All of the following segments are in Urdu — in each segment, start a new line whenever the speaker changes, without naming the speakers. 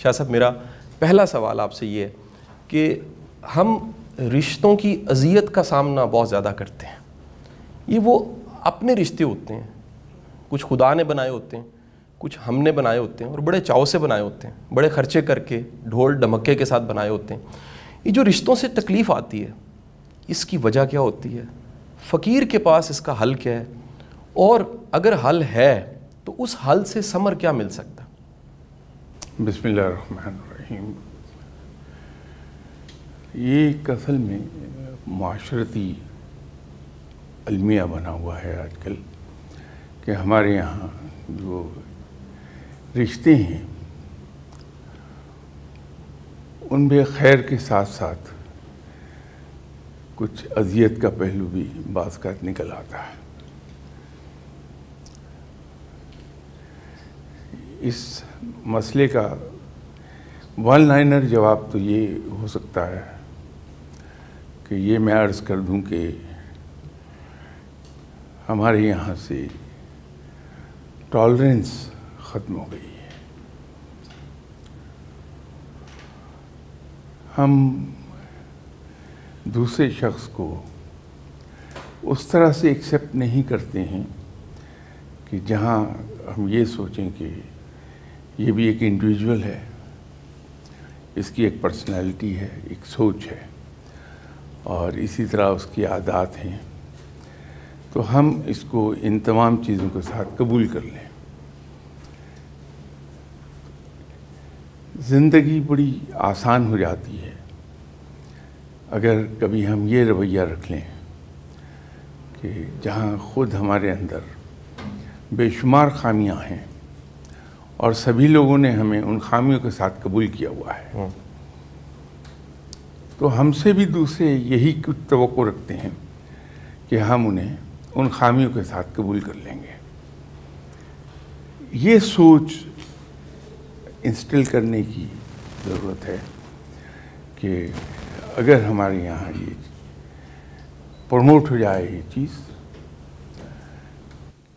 شاہ صاحب میرا پہلا سوال آپ سے یہ ہے کہ ہم رشتوں کی اذیت کا سامنا بہت زیادہ کرتے ہیں. یہ وہ اپنے رشتے ہوتے ہیں, کچھ خدا نے بنائے ہوتے ہیں, کچھ ہم نے بنائے ہوتے ہیں اور بڑے چاؤ سے بنائے ہوتے ہیں, بڑے خرچے کر کے ڈھول ڈھمکے کے ساتھ بنائے ہوتے ہیں. یہ جو رشتوں سے تکلیف آتی ہے اس کی وجہ کیا ہوتی ہے؟ فقیر کے پاس اس کا حل کیا ہے؟ اور اگر حل ہے تو اس حل سے ثمر کیا مل سکتا؟
بسم اللہ الرحمن الرحیم. یہ ایک اصل میں معاشرتی المیہ بنا ہوا ہے آج کل کہ ہمارے یہاں جو رشتے ہیں ان میں خیر کے ساتھ ساتھ کچھ اذیت کا پہلو بھی بعض کا نکل آتا ہے. اس مسئلے کا ون لائنر جواب تو یہ ہو سکتا ہے کہ یہ میں عرض کر دوں کہ ہمارے یہاں سے ٹالرنس ختم ہو گئی ہے. ہم دوسرے شخص کو اس طرح سے ایکسیپٹ نہیں کرتے ہیں کہ جہاں ہم یہ سوچیں کہ یہ بھی ایک انڈیویجول ہے, اس کی ایک پرسنالٹی ہے, ایک سوچ ہے اور اسی طرح اس کی عادات ہیں, تو ہم اس کو ان تمام چیزوں کے ساتھ قبول کر لیں. زندگی بڑی آسان ہو جاتی ہے اگر کبھی ہم یہ رویہ رکھ لیں کہ جہاں خود ہمارے اندر بے شمار خامیاں ہیں اور سبھی لوگوں نے ہمیں ان خامیوں کے ساتھ قبول کیا ہوا ہے, تو ہم سے بھی دوسرے یہی کچھ توقع رکھتے ہیں کہ ہم انہیں ان خامیوں کے ساتھ قبول کر لیں گے. یہ سوچ انسٹل کرنے کی ضرورت ہے کہ اگر ہمارے یہاں یہ پروموٹ ہو جائے یہ چیز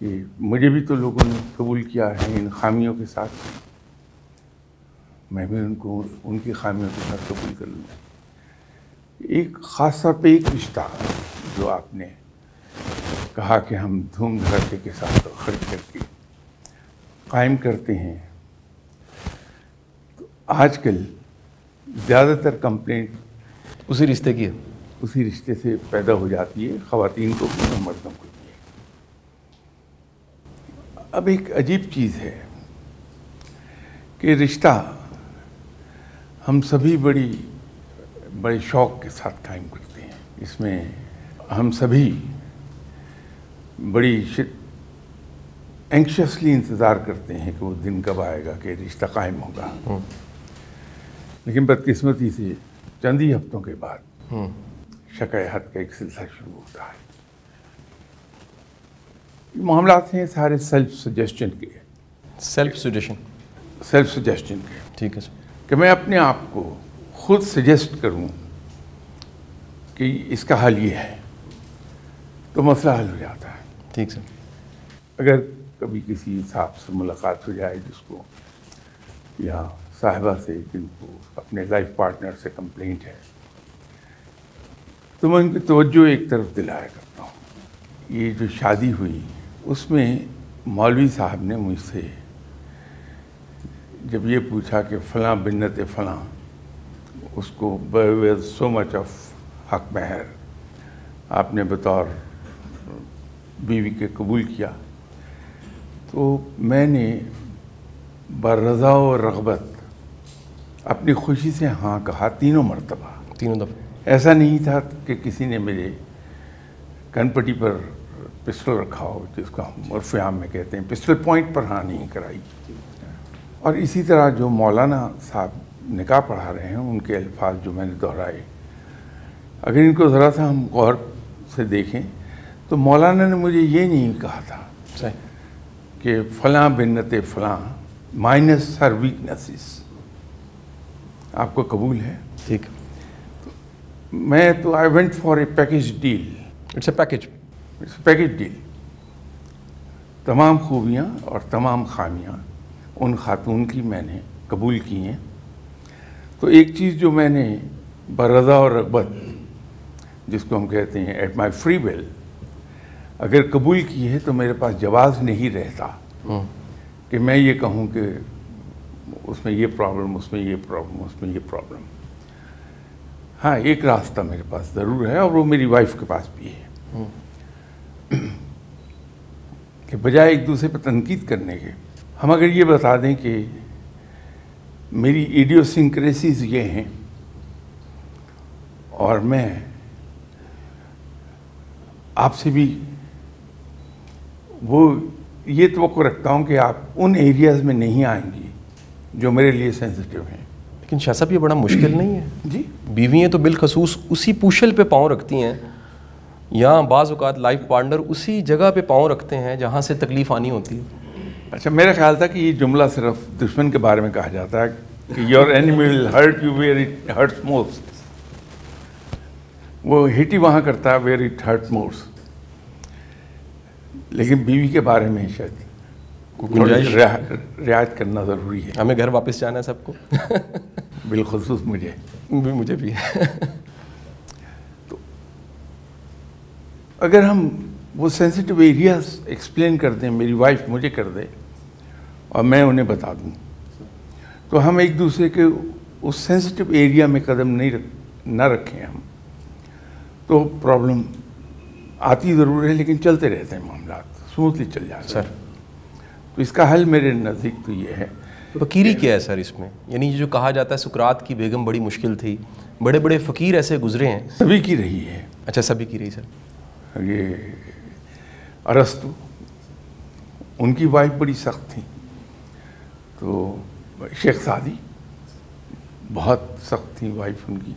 کہ مجھے بھی تو لوگوں نے قبول کیا ہے ان خامیوں کے ساتھ, میں بھی ان کو ان کی خامیوں کے ساتھ قبول کر لوں. ایک خاص طور پہ ایک رشتہ جو آپ نے کہا کہ ہم دھوم دھڑکے کے ساتھ خرچ کر کے قائم کرتے ہیں, تو آج کل زیادہ تر کمپلینٹ
اسی رشتے کی ہے,
اسی رشتے سے پیدا ہو جاتی ہے, خواتین کو بھی اور مردوں کو بھی. اب ایک عجیب چیز ہے کہ رشتہ ہم سبھی بڑے شوق کے ساتھ قائم کرتے ہیں. اس میں ہم سبھی بڑی اینکشسلی انتظار کرتے ہیں کہ وہ دن کب آئے گا کہ رشتہ قائم ہوگا. لیکن بدقسمتی سے چند ہی ہفتوں کے بعد شکایات کا ایک سلسلہ شروع ہوتا ہے. یہ معاملات ہیں سارے سیلف سجیسشن کے. سیلف سجیسشن کے.
ٹھیک ہے سر.
کہ میں اپنے آپ کو خود سجیسٹ کروں کہ اس کا حل یہ ہے تو مسئلہ حل ہو جاتا ہے.
ٹھیک سر.
اگر کبھی کسی صاحب سے ملاقات ہو جائے جس کو یا صاحبہ سے جن کو اپنے لائف پارٹنر سے کمپلینٹ ہے, تو میں ان کی توجہ ایک طرف دلایا کرتا ہوں. یہ جو شادی ہوئی اس میں مولوی صاحب نے مجھ سے جب یہ پوچھا کہ فلاں بنت فلاں اس کو سو مچ آف حق مہر آپ نے بطور بیوی کے قبول کیا, تو میں نے برضا و رغبت اپنی خوشی سے ہاں کہا تینوں مرتبہ.
تینوں دفعہ. ایسا
ایسا نہیں تھا کہ کسی نے میرے کن پٹی پر پسٹل رکھا ہو, جس کو ہم عرف عام میں کہتے ہیں, پسٹل پوائنٹ پر ہاں نہیں کرائی. اور اسی طرح جو مولانا صاحب نکاح پڑھا رہے ہیں ان کے الفاظ جو میں نے دہرائے, اگر ان کو ذرا سا ہم غور سے دیکھیں تو مولانا نے مجھے یہ نہیں کہا تھا کہ فلاں بنت فلاں مائنس ہر ویکنسز آپ کو قبول ہے.
ٹھیک.
میں تو I went for a package deal.
It's a package.
It's a package deal. تمام خوبیاں اور تمام خامیاں ان خاتون کی میں نے قبول کی ہیں تو ایک چیز جو میں نے برضا اور رغبت جس کو ہم کہتے ہیں ایٹ مائی فری ول اگر قبول کی ہے تو میرے پاس جواز نہیں رہتا کہ میں یہ کہوں کہ اس میں یہ پرابلم، اس میں یہ پرابلم، اس میں یہ پرابلم. ہاں ایک راستہ میرے پاس ضرور ہے اور وہ میری وائف کے پاس بھی ہے کہ بجائے ایک دوسرے پہ تنقید کرنے کے ہم اگر یہ بتا دیں کہ میری ایڈیوسنکریسیز یہ ہیں اور میں آپ سے بھی وہ یہ توقع رکھتا ہوں کہ آپ ان ایریاز میں نہیں آئیں گی جو میرے لیے سینسٹیو ہیں.
لیکن شاہ صاحب یہ بڑا مشکل نہیں ہے.
جی
بیویاں تو بالخصوص اسی پوشل پہ پاؤں رکھتی ہیں یا بعض اوقات لائف پارٹنر اسی جگہ پہ پاؤں رکھتے ہیں جہاں سے تکلیف آنی ہوتی ہے.
اچھا میرا خیال تھا کہ یہ جملہ صرف دشمن کے بارے میں کہا جاتا ہے کہ your enemy will hurt you where it hurts most. وہ ہٹ ہی وہاں کرتا ہے ویئر اٹ ہرٹ موسٹ. لیکن بیوی کے بارے میں شاید رعایت کرنا ضروری ہے.
ہمیں گھر واپس جانا ہے سب کو
بالخصوص مجھے
بھی
تو اگر ہم وہ سینسٹیو ایریاز ایکسپلین کر دیں، میری وائف مجھے کر دے اور میں انہیں بتا دوں تو ہم ایک دوسرے کے اس سینسٹیو ایریا میں قدم نہ رکھیں ہم تو پرابلم آتی ضرور ہے لیکن چلتے رہتے ہیں معاملات اسموتھلی چل جاتے ہیں.
سر
تو اس کا حل میرے نزدیک تو یہ ہے.
فقیری کیا ہے سر اس میں؟ یعنی یہ جو کہا جاتا ہے سقراط کی بیگم بڑی مشکل تھی، بڑے بڑے فقیر ایسے گزرے ہیں.
سبھی کی رہی ہے.
اچھا سبھی کی رہی سر.
یہ ارسطو ان کی وائف بڑی سخت تھی، تو شیخ سعدی بہت سخت تھی وائف ان کی.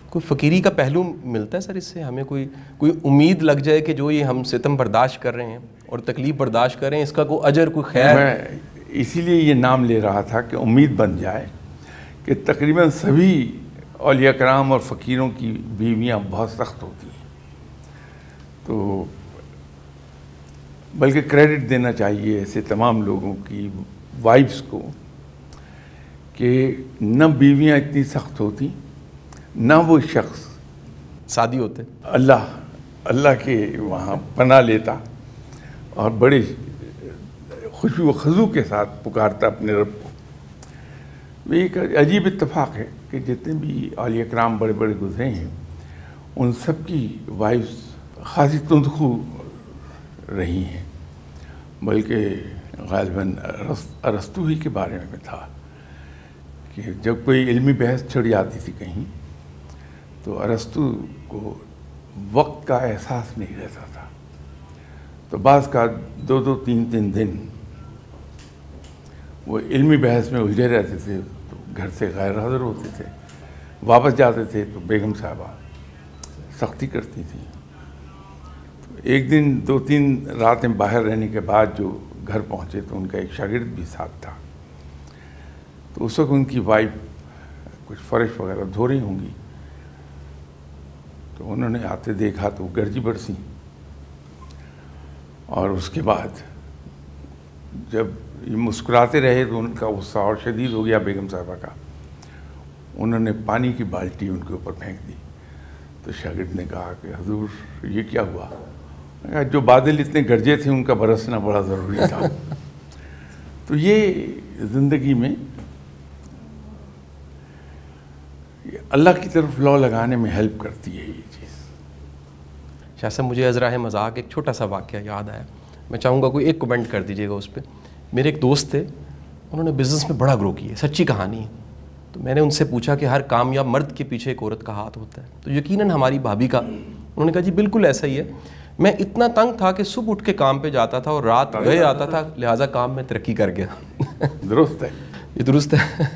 کوئی فقیری کا پہلو ملتا ہے سر اس سے؟ ہمیں کوئی امید لگ جائے کہ جو یہ ہم ستم برداشت کر رہے ہیں اور تکلیف برداشت کر رہے ہیں اس کا کوئی اجر کوئی خیر؟
میں اسی لیے یہ نام لے رہا تھا کہ امید بن جائے کہ تقریباً سبھی اولیاء کرام اور فقیروں کی بیویاں بہت سخت ہوتی ہیں. تو بلکہ کریڈٹ دینا چاہیے ایسے تمام لوگوں کی وائفز کو کہ نہ بیویاں اتنی سخت ہوتی نہ وہ شخص
سادی ہوتے،
اللہ کے وہاں پناہ لیتا اور بڑے خوشی و خضوع کے ساتھ پکارتا اپنے رب کو. یہ ایک عجیب اتفاق ہے کہ جتنے بھی اولیاء کرام بڑے بڑے گزرے ہیں ان سب کی وائفز خاصی تندخو رہی ہیں. بلکہ غالباً ارسطو ہی کے بارے میں تھا کہ جب کوئی علمی بحث چھڑ جاتی تھی کہیں تو ارسطو کو وقت کا احساس نہیں رہتا تھا. تو بعض کا 2-3 دن وہ علمی بحث میں الجھے رہتے تھے تو گھر سے غیر حاضر ہوتے تھے. واپس جاتے تھے تو بیگم صاحبہ سختی کرتی تھیں. تو ایک دن 2-3 راتیں باہر رہنے کے بعد جو گھر پہنچے تو ان کا ایک شاگرد بھی ساتھ تھا. تو اس وقت ان کی وائف کچھ فرش وغیرہ دھو رہی ہوں گی تو انہوں نے آتے دیکھا تو وہ گرجی برسی. اور اس کے بعد جب یہ مسکراتے رہے تو ان کا غصہ اور شدید ہو گیا بیگم صاحبہ کا. انہوں نے پانی کی بالٹی ان کے اوپر پھینک دی. تو شاگرد نے کہا کہ حضور یہ کیا ہوا؟ جو بادل اتنے گرجے تھے ان کا برسنا بڑا ضروری تھا. تو یہ زندگی میں اللہ کی طرف لو لگانے میں ہیلپ کرتی ہے یہ چیز.
شاہ صاحب مجھے ازراہ مذاق ایک چھوٹا سا واقعہ یاد آیا، میں چاہوں گا کوئی ایک کمنٹ کر دیجیے گا اس پہ. میرے ایک دوست تھے، انہوں نے بزنس میں بڑا گرو کیا، سچی کہانی ہے. تو میں نے ان سے پوچھا کہ ہر کامیاب مرد کے پیچھے ایک عورت کا ہاتھ ہوتا ہے، تو یقیناً ہماری بھابھی کا. انہوں نے کہا جی بالکل ایسا ہی ہے. میں اتنا تنگ تھا کہ صبح اٹھ کے کام پہ جاتا تھا اور رات گئے آتا تھا، لہٰذا کام میں ترقی کر گیا.
درست ہے،
یہ درست ہے.